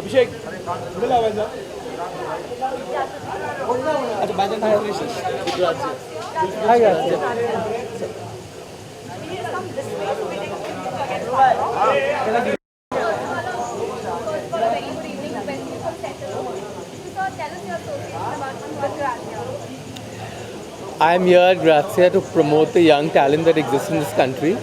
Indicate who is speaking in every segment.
Speaker 1: अभिषेक कुठे लावायचा अच्छा माझ्या काय I am here at Grazia to promote the young talent that exists in this country,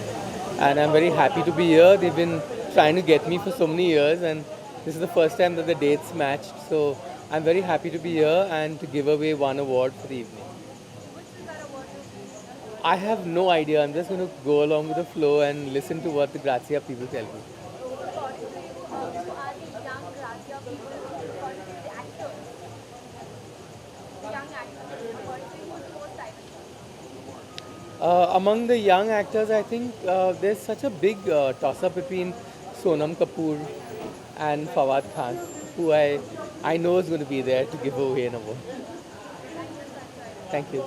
Speaker 1: and I'm very happy to be here. They've been trying to get me for so many years, and this is the first time that the dates matched. So I'm very happy to be here and to give away one award for the evening. I have no idea. I'm just going to go along with the flow and listen to what the Grazia people tell me. Among the young actors, I think there's such a big toss-up between Sonam Kapoor and Fawad Khan, who I know is going to be there to give away an award. Thank you.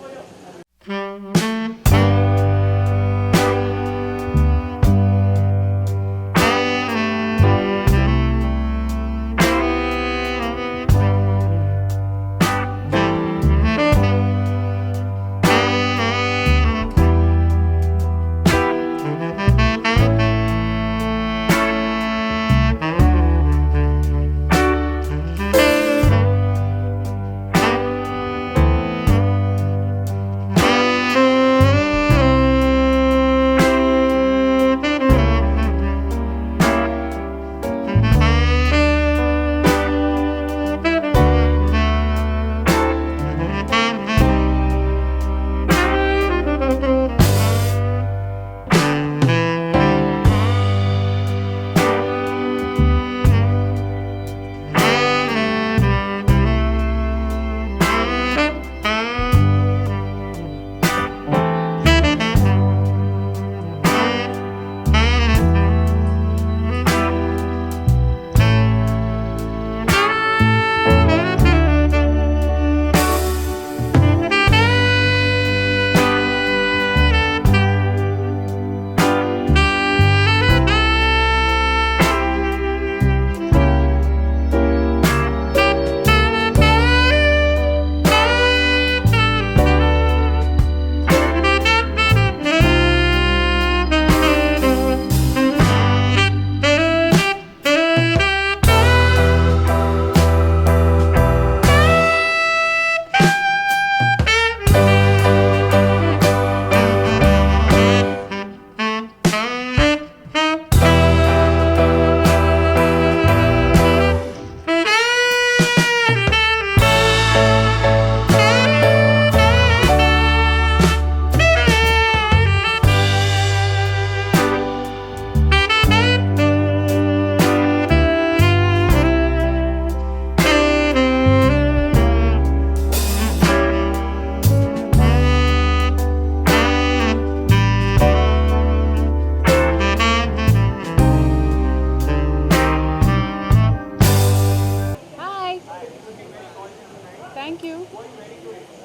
Speaker 2: Thank you.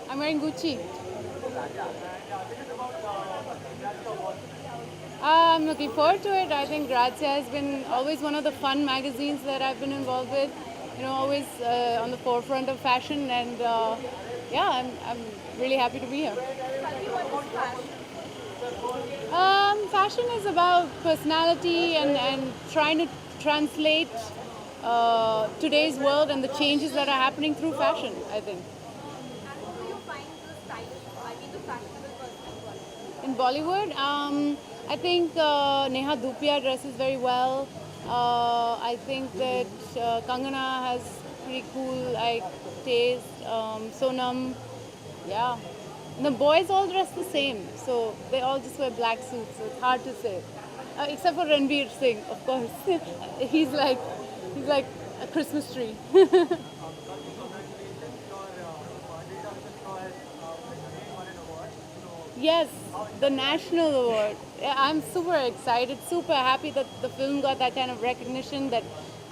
Speaker 2: I'm wearing Gucci. I'm looking forward to it. I think Grazia has been always one of the fun magazines that I've been involved with. You know, always on the forefront of fashion, and yeah, I'm really happy to be here. Fashion is about personality and trying to translate today's world and the changes that are happening through fashion, I think. In Bollywood, I think Neha Dhupia dresses very well. I think that Kangana has pretty cool like taste. Sonam, yeah. The boys all dress the same, so they all just wear black suits. So it's hard to say, except for Ranveer Singh, of course. he's like a Christmas tree. Yes, the national award. Yeah, I'm super excited, super happy that the film got that kind of recognition, that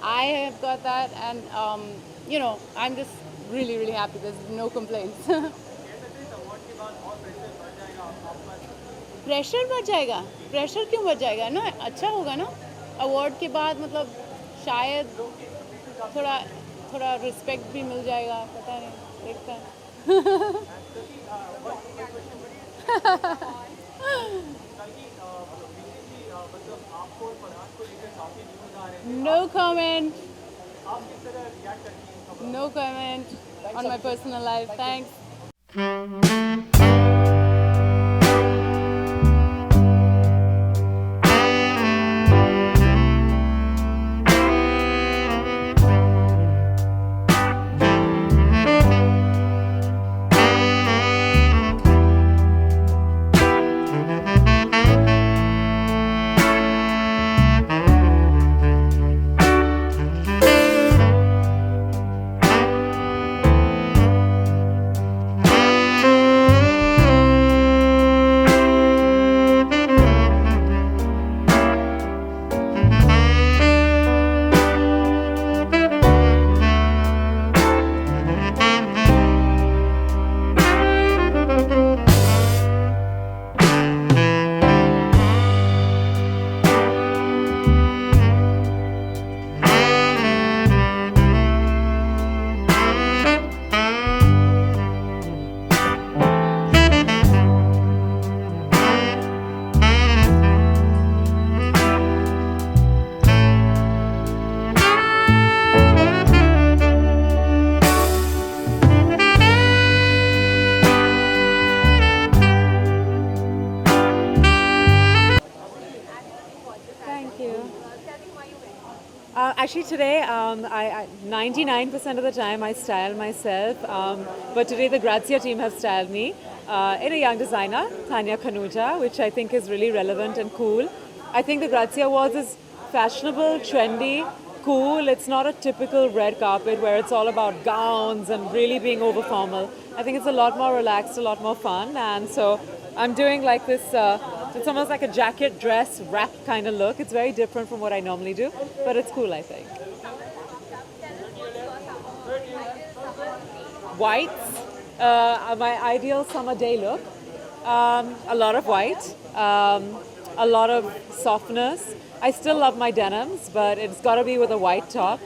Speaker 2: I have got that, and you know, I'm just really, really happy. There's no complaints. Pressure बढ़ जाएगा pressure क्यों बढ़ जाएगा ना अच्छा होगा ना award के बाद मतलब शायद थोड़ा थोड़ा रिस्पेक्ट भी मिल जाएगा पता नहीं देखता है No comment. No comment on my personal life. Thanks. Thank you. Actually, today, 99% of the time I style myself, but today the Grazia team has styled me in a young designer, Tanya Khanuja, which I think is really relevant and cool. I think the Grazia Awards is fashionable, trendy, cool. It's not a typical red carpet where it's all about gowns and really being over formal. I think it's a lot more relaxed, a lot more fun, and so I'm doing like this. It's almost like a jacket, dress, wrap kind of look. It's very different from what I normally do, but it's cool, I think. Whites, my ideal summer day look. A lot of white, a lot of softness. I still love my denims, but it's got to be with a white top.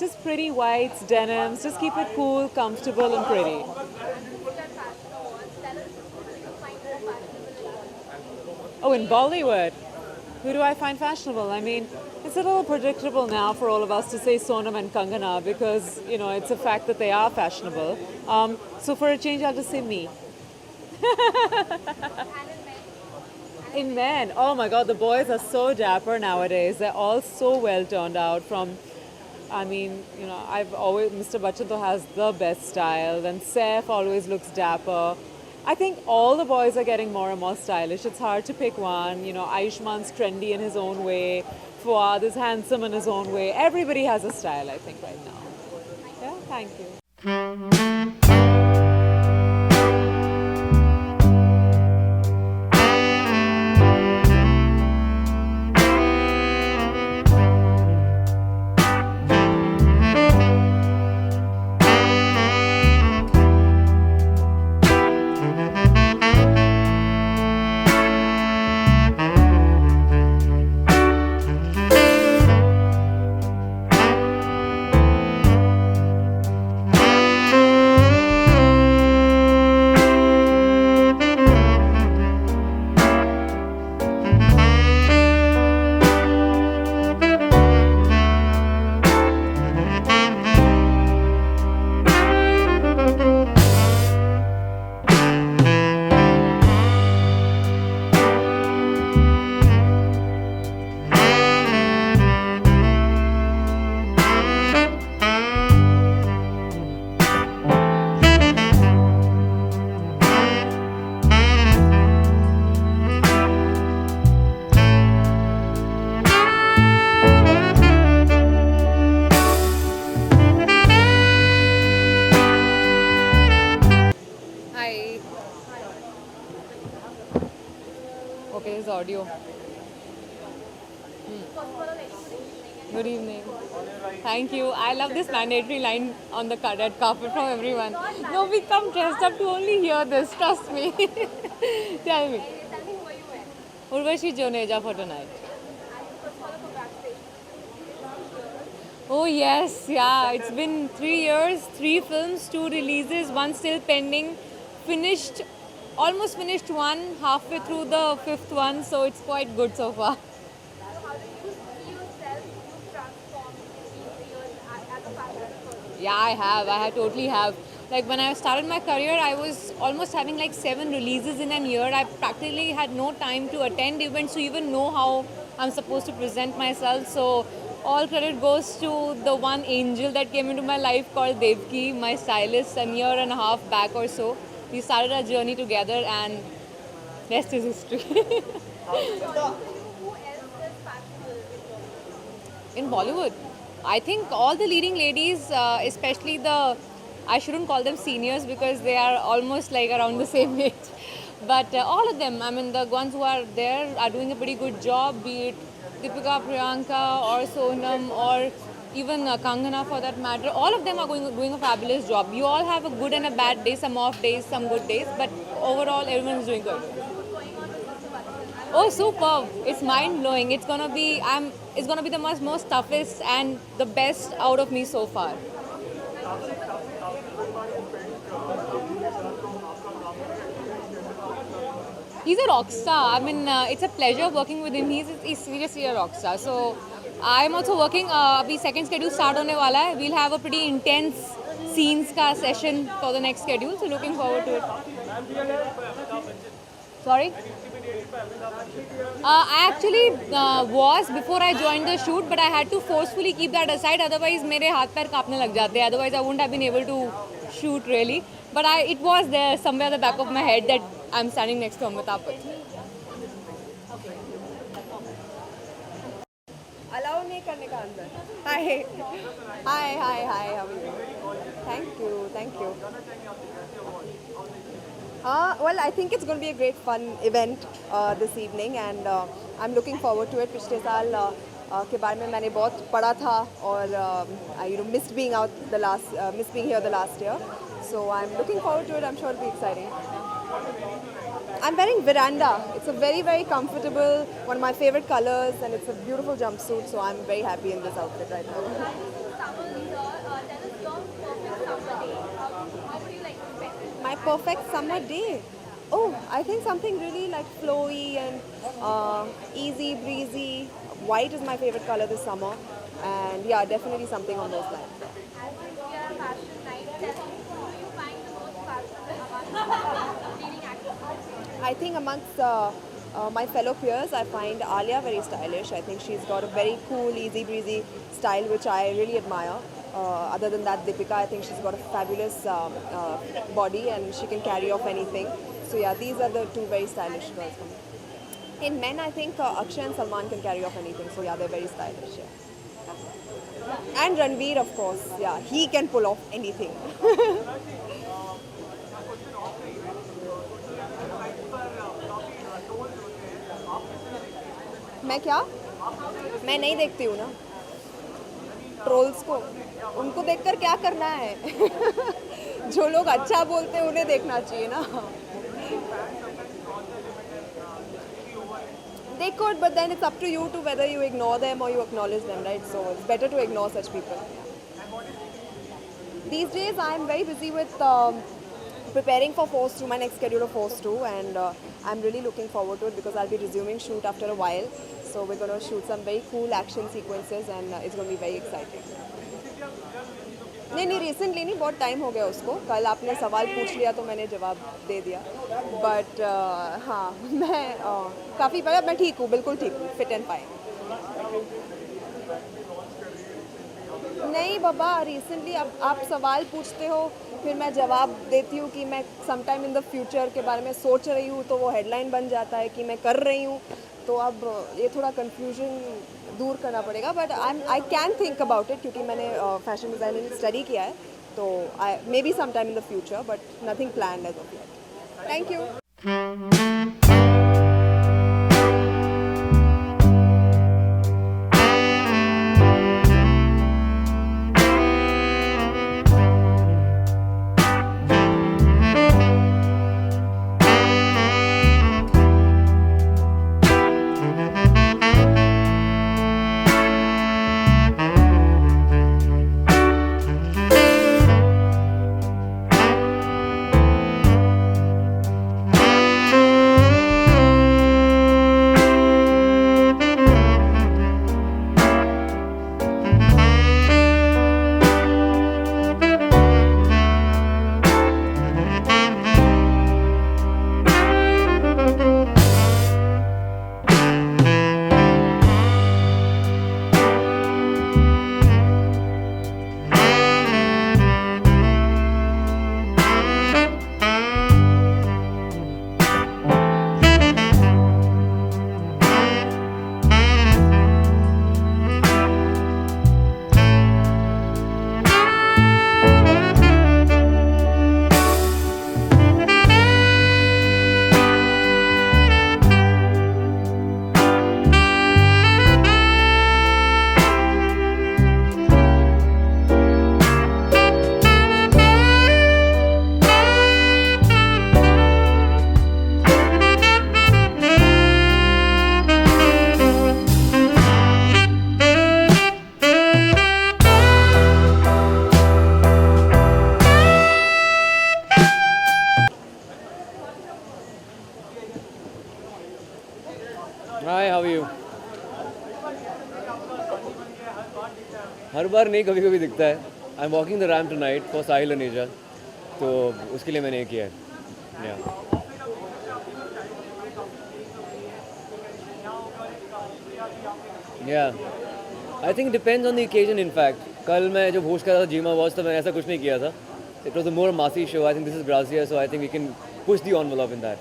Speaker 2: Just pretty whites, denims. Just keep it cool, comfortable, and pretty. Oh, in Bollywood, who do I find fashionable? I mean, it's a little predictable now for all of us to say Sonam and Kangana because, you know, it's a fact that they are fashionable. So for a change, I'll just say me. In men, oh my God, the boys are so dapper nowadays. They're all so well turned out I mean, you know, Mr. Bachchan has the best style, and Saif always looks dapper. I think all the boys are getting more and more stylish. It's hard to pick one. You know, Ayushman's trendy in his own way. Fuad is handsome in his own way. Everybody has a style, I think, right now. Yeah, thank you.
Speaker 3: audio. Good evening. Thank you. I love this mandatory line on the red carpet from everyone. No, we come dressed up to only hear this. Trust me. Tell me. Urvashi Joneja for tonight. Oh yes, yeah. It's been 3 years, 3 films, 2 releases, 1 still pending. Finished, almost finished 1, halfway through the 5th one, so it's quite good so far. Yeah, I totally have. Like when I started my career, I was almost having like 7 releases in a year. I practically had no time to attend events to even know how I'm supposed to present myself. So all credit goes to the one angel that came into my life called Devki, my stylist, a year and a half back or so. We started our journey together and rest is history. In Bollywood, I think all the leading ladies, especially I shouldn't call them seniors because they are almost like around the same age. But all of them, I mean, the ones who are there are doing a pretty good job, be it Deepika, Priyanka, or Sonam, or even Kangana for that matter. All of them are doing a fabulous job. You all have a good and a bad day, some off days, some good days, but overall, everyone is doing good. Oh, superb! It's mind blowing. It's gonna be the most toughest and the best out of me so far. He's a rock star. I mean, it's a pleasure working with him. He's seriously a rock star. So I'm also working. Abhi second schedule start hone wala hai. We'll have a pretty intense scenes ka session for the next schedule. So looking forward to it. Sorry. I actually was before I joined the shoot, but I had to forcefully keep that aside. Otherwise, मेरे हाथ पैर कांपने लग जाते. Otherwise, I wouldn't have been able to shoot really. But it was there somewhere at the back of my head that I'm standing next to Amitabh Bachchan.
Speaker 4: Allow नहीं करने का अंदर. Hi. Hi. How are you? Thank you. Well, I think it's going to be a great fun event this evening, and I'm looking forward to it. पिछले साल के बारे में मैंने बहुत पढ़ा था और I missed being here the last year. So I'm looking forward to it. I'm sure it'll be exciting. I'm wearing Veranda. It's a very, very comfortable, one of my favorite colors, and it's a beautiful jumpsuit. So I'm very happy in this outfit right now. My perfect summer day. Oh, I think something really like flowy and easy breezy. White is my favorite color this summer, and yeah, definitely something on those lines. I think amongst my fellow peers, I find Alia very stylish. I think she's got a very cool, easy breezy style, which I really admire. Other than that, Deepika, I think she's got a fabulous body and she can carry off anything. So yeah, these are the 2 very stylish girls for me. In men, I think Akshay and Salman can carry off anything. So yeah, they're very stylish. Yeah. And Ranveer, of course. Yeah, he can pull off anything. मैं क्या? मैं नहीं देखती हूँ ना trolls को. उनको देखकर क्या करना है? जो लोग अच्छा बोलते हैं उन्हें देखना चाहिए ना. They could, but then it's up to you to whether you ignore them or you acknowledge them, right? So it's better to ignore such people. These days I'm very busy with preparing for Force 2, my next schedule of Force 2, and I'm really looking forward to it because I'll be resuming shoot after a while. So we're going to shoot some very cool action sequences and it's going to be very exciting. नहीं recently नहीं, बहुत time हो गया उसको. कल आपने सवाल पूछ लिया तो मैंने जवाब दे दिया. बट हाँ, मैं काफ़ी बड़ा, मैं ठीक हूँ, बिल्कुल ठीक हूँ, फिट एंड फाइन. नहीं बाबा, रिसेंटली अब आप सवाल पूछते हो फिर मैं जवाब देती हूँ कि मैं some time in the future के बारे में सोच रही हूँ, तो वो हेडलाइन बन जाता है कि मैं कर रही हूँ. तो अब ये थोड़ा कन्फ्यूजन दूर करना पड़ेगा. But I can think about it क्योंकि मैंने फैशन डिज़ाइनिंग स्टडी किया है. तो I may be some time in the future, but nothing planned as of yet. Thank you.
Speaker 5: हर बार नहीं, कभी कभी दिखता है. I am walking the ramp tonight for Sahil Aneja, तो उसके लिए मैंने ये किया है. या I think depends on the occasion. In fact कल मैं जब होस्ट कर रहा था जीमा वॉच, तो मैंने ऐसा कुछ नहीं किया था. It was a more massy show. I think this is Gracia, so I think we can push the envelope in that.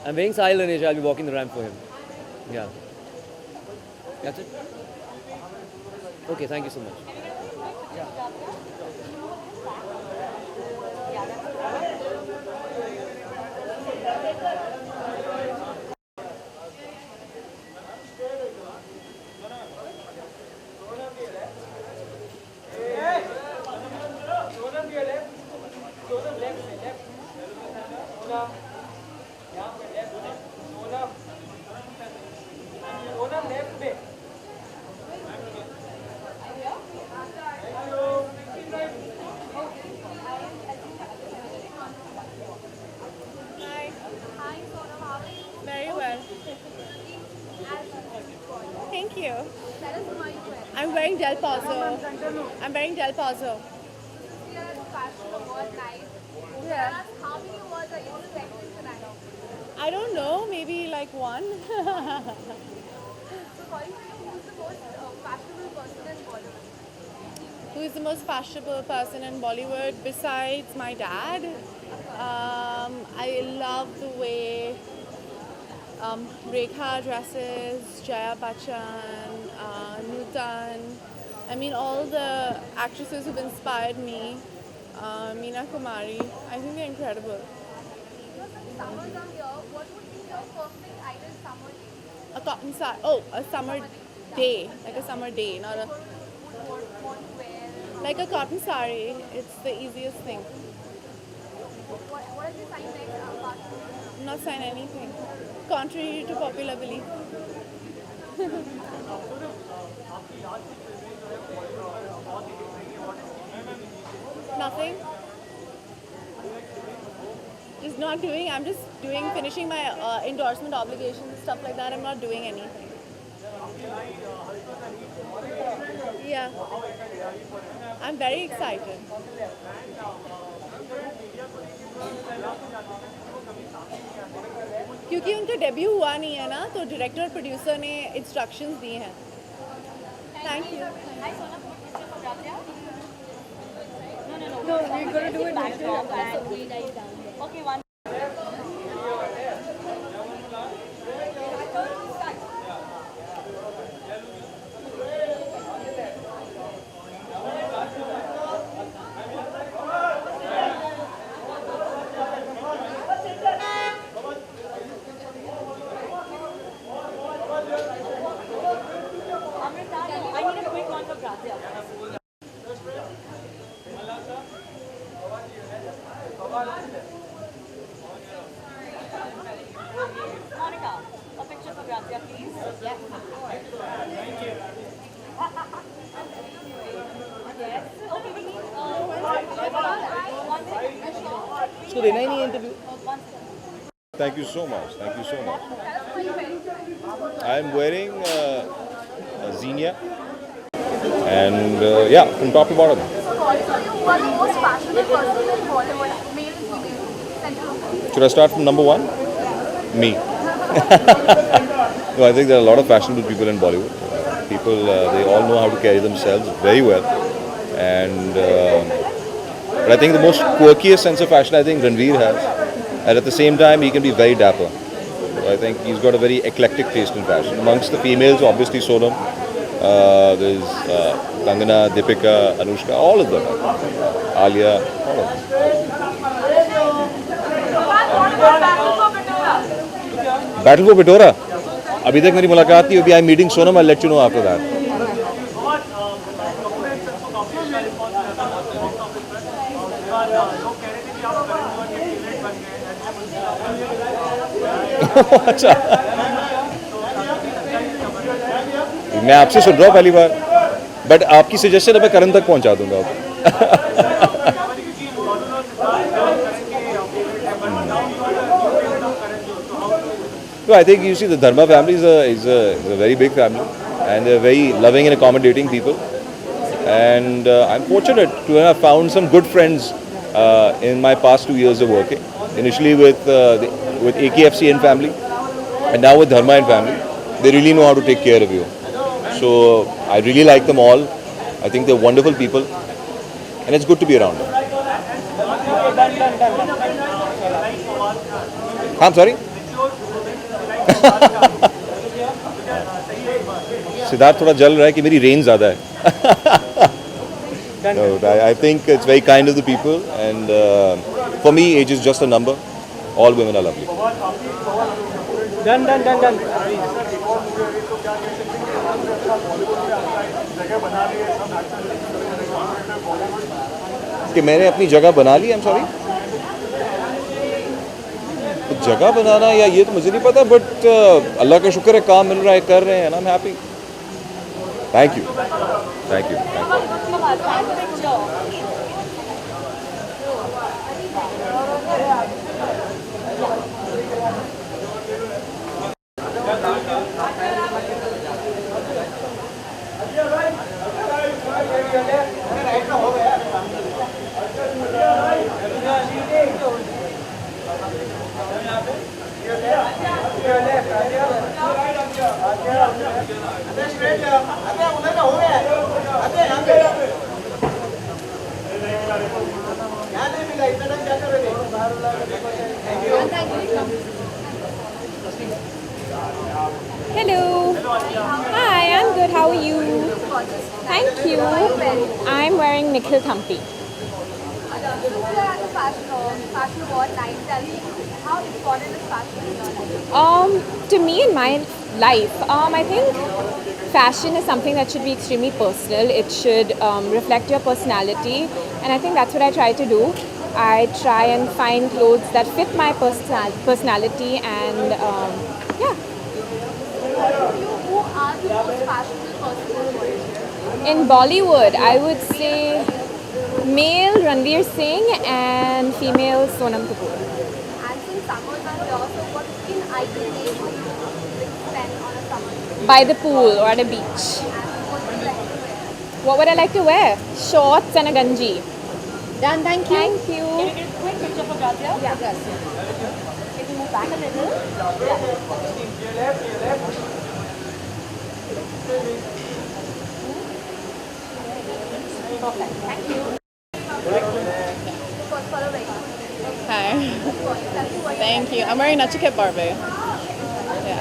Speaker 5: I'm wearing Sahil Aneja. I'll be walking the ramp for him. Yeah. That's it. Okay, thank you so much.
Speaker 6: Very well. Thank you. I'm wearing Del Paso. I'm wearing Del Paso. Yeah.
Speaker 7: How many awards are you expecting tonight?
Speaker 6: I don't know, maybe like one.
Speaker 7: So according to you, who's the most fashionable person in Bollywood?
Speaker 6: Who is the most fashionable person in Bollywood besides my dad? I love the way Rekha dresses, Jaya Bachchan, Nutan. I mean, all the actresses who've inspired me. Meena Kumari. I think they're incredible.
Speaker 7: Summers are here. What would be your perfect ideal summer day?
Speaker 6: A cotton sari. Oh, a summer day. Like a summer day, not a.
Speaker 7: Would want to wear?
Speaker 6: Like a cotton sari. It's the easiest thing.
Speaker 7: What is the sign next apart from
Speaker 6: I'm not sign anything. Contrary to popular belief. Nothing. Just not doing. I'm just doing, finishing my endorsement obligations, stuff like that. I'm not doing anything. Yeah. I'm very excited. क्योंकि उनका debut हुआ नहीं है ना, तो director और producer ने instructions दिए हैं. Thank you.
Speaker 7: No, we're gonna do it next year. Okay, one. I need a quick one for Grazia. Monica, a picture for Grazia, please. Yes. Yes. Okay, we need
Speaker 1: इसको देना ही नहीं है interview.
Speaker 8: Thank you so much. Thank you so much. I'm wearing Xenia, and yeah, from top to bottom.
Speaker 7: According to you, who are the most fashionable person in Bollywood, male and female? Central.
Speaker 8: Should I start from number one? Me. No, I think there are a lot of fashionable people in Bollywood. People, they all know how to carry themselves very well, and but I think the most quirkiest sense of fashion, I think Ranveer has, and at the same time he can be very dapper. So I think he's got a very eclectic taste in fashion. Amongst the females, obviously Sonam, there's Kangana, Deepika, Anushka, all of them. Alia, all of them. Battle for Pitora. अभी तक मेरी मुलाकात नहीं हुई. I'm meeting Sonam. I'll let you know after that. अच्छा, मैं आपसे सुन रहा हूँ पहली बार, बट आपकी सजेशन मैं करण तक पहुँचा दूंगा. So I think you see the Dharma family is a very big family, and they're very loving and accommodating people. And I'm fortunate to have found some good friends in my past 2 years of working. Initially with AKFC and family, and now with Dharma and family. They really know how to take care of you. So I really like them all. I think they're wonderful people, and it's good to be around them. I'm sorry. Siddharth थोड़ा जल रहा है कि मेरी range ज़्यादा है. No, I think it's very kind of the people, and for me, age is just a number. All women are lovely.
Speaker 1: Done.
Speaker 8: कि मैंने अपनी जगह बना ली. I'm sorry. जगह बनाना या ये तो मुझे नहीं पता, बट अल्लाह का शुक्र है काम मिल रहा है, कर रहे हैं, and I'm happy. Thank you. Thank you.
Speaker 9: Hello. Hi, I'm good. How are you? Thank you. I'm wearing Nikhil Thampi.
Speaker 7: Fashion award night. Tell me, how important is fashion in your life?
Speaker 9: To me in my life, I think fashion is something that should be extremely personal. It should reflect your personality, and I think that's what I try to do. I try and find clothes that fit my personality, and yeah.
Speaker 7: Who are the most fashionable person in Bollywood?
Speaker 9: In Bollywood, I would say male Ranveer Singh and female Sonam Kapoor.
Speaker 7: And since summers are here, so what would be an ideal day for you to spend on a summer day?
Speaker 9: By the pool or at a beach.
Speaker 7: And what would you like to wear?
Speaker 9: What would I like to wear? Shorts and a ganji.
Speaker 7: Done, thank you.
Speaker 9: Thank you.
Speaker 7: Can you do a quick picture for Grazia? Yeah. Can you move back a little? Perfect. Thank you.
Speaker 6: Hi. Thank you. I'm wearing Nachiket Barbe. Yeah.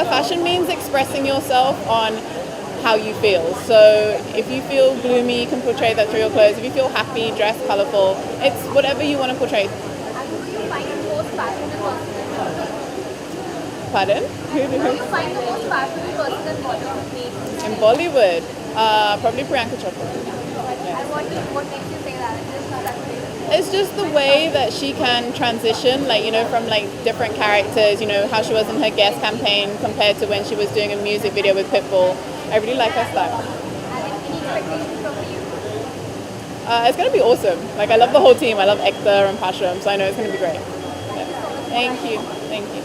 Speaker 6: Fashion means expressing yourself on how you feel. So if you feel gloomy, you can portray that through your clothes. If you feel happy, dress colorful. It's whatever you want to portray.
Speaker 7: And who do you find the most fashionable person?
Speaker 6: Pardon?
Speaker 7: Who do you find the most fashionable person in Bollywood?
Speaker 6: In Bollywood, probably Priyanka Chopra.
Speaker 7: And what makes you say that?
Speaker 6: It's just the way that she can transition, like, you know, from like different characters, you know, how she was in her guest campaign compared to when she was doing a music video with Pitbull. I really like her style.
Speaker 7: And any expectations from you?
Speaker 6: It's going to be awesome. Like, I love the whole team. I love Ekta and Pasham, so I know it's going to be great. Yeah. Thank you. Thank you.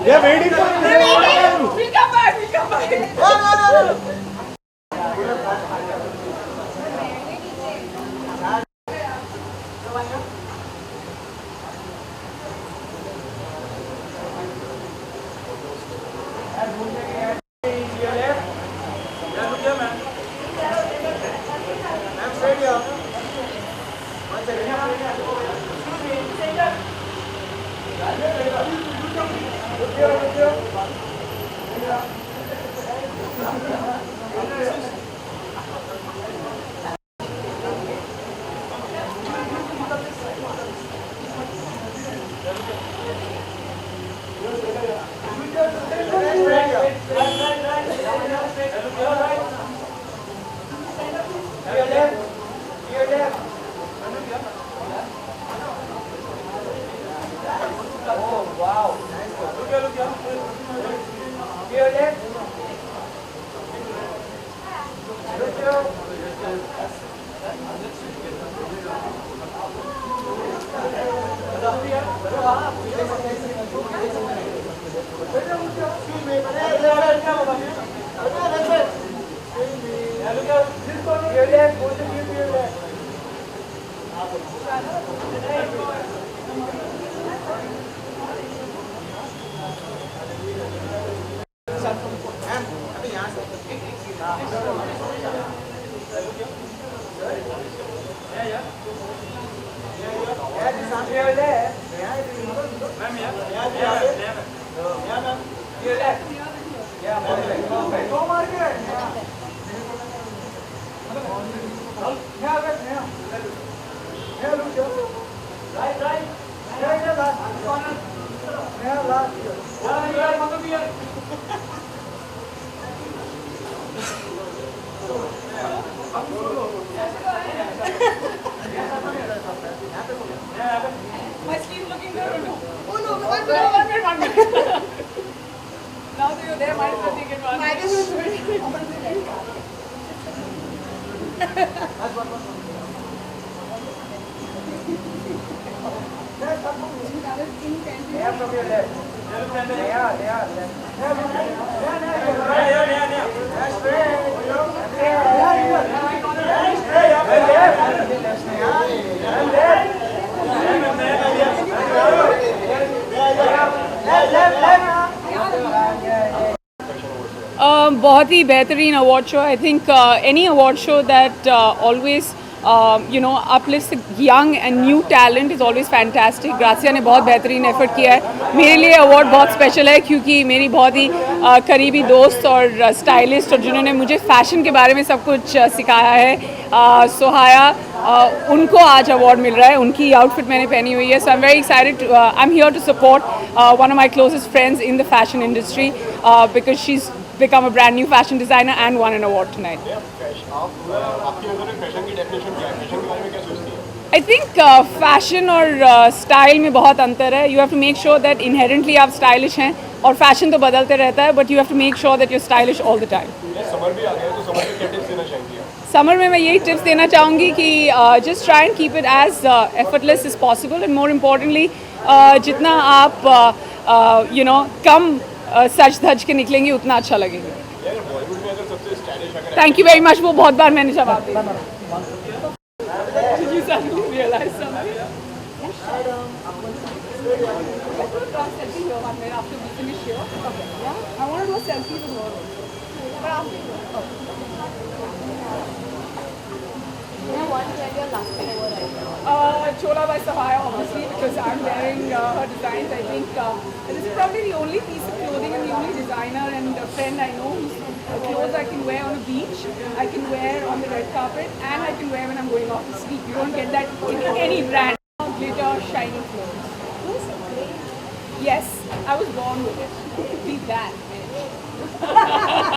Speaker 1: They're waiting for you.
Speaker 7: We'll come back.
Speaker 2: My sleeve looking good or no? Oh no, 1 minute, 1 minute. Now that you're there, might as well take advantage. बहुत ही बेहतरीन award show I think any award show that always uplifts young and new talent is always fantastic. Gratia ने बहुत बेहतरीन effort किया है. मेरे लिए award बहुत स्पेशल है क्योंकि मेरी बहुत ही करीबी दोस्त और स्टाइलिस्ट और जिन्होंने मुझे फैशन के बारे में सब कुछ सिखाया है, सोहाया, उनको आज अवार्ड मिल रहा है. उनकी आउटफिट मैंने पहनी हुई है. So I am very excited. I am here to support one of my closest friends in the fashion industry because she is become a brand new fashion designer and won an award tonight. I think fashion और style में बहुत अंतर है. You have to make sure that inherently आप stylish हैं और fashion तो बदलते रहता है, but you have to make sure that you're stylish all the time.
Speaker 10: Summer भी आ गया तो समर में क्या टिप्स देना चाहेंगे?
Speaker 2: समर में मैं यही टिप्स देना चाहूँगी कि just try and keep it as effortless as possible and more importantly जितना आप कम सच धज के निकलेंगे उतना अच्छा लगेगा. Thank you very much. वो बहुत बार मैंने जवाब दिया. Did you suddenly realize something? Selfie here 1 minute after we finish here. Okay. Yeah. I want to do a selfie with her. But after you. Chola by Sahaya, obviously, because I'm wearing her designs. I think this is probably the only piece of clothing and the only designer and friend I know whose clothes I can wear on a beach, I can wear on the red carpet, and I can wear when I'm going off to sleep. You don't get that in any brand. Glitter, shiny clothes. Yes, I was born with it. Be that, bitch.